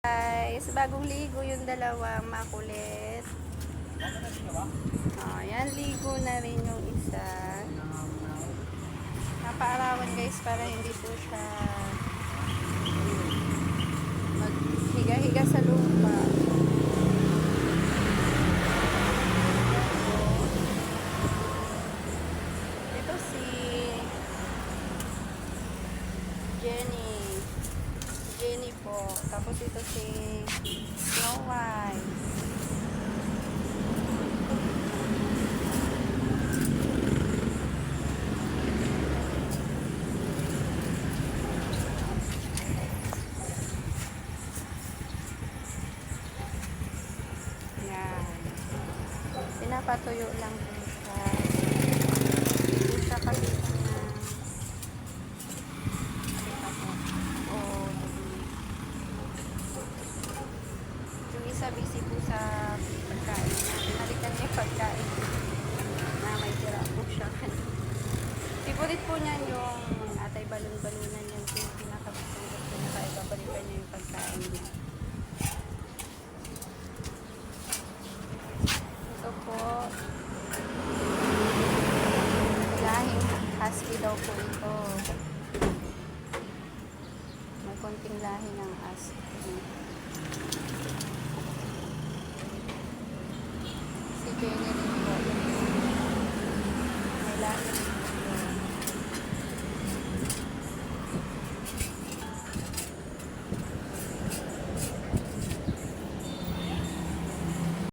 Guys, bagong ligo yung dalawa, makulit. Oh, yan, ligo na rin yung isa. Napaarawan guys para hindi po siya maghiga-higa sa lupa. Ito si Jenny po. Tapos ito si Snow White. Yan. Pinapatuyo lang po siya. Hindi siya kasi isa busy po sa pagkain. Nalikan niya yung pagkain na may tira po siya. Favorite po niyan yung atay balon-balunan yan po yung pinakabisang gusto niya kaya babalikan niya yung pagkain niya. Ito po lahing husky daw po ito. May konting lahi ng husky. Si Jenny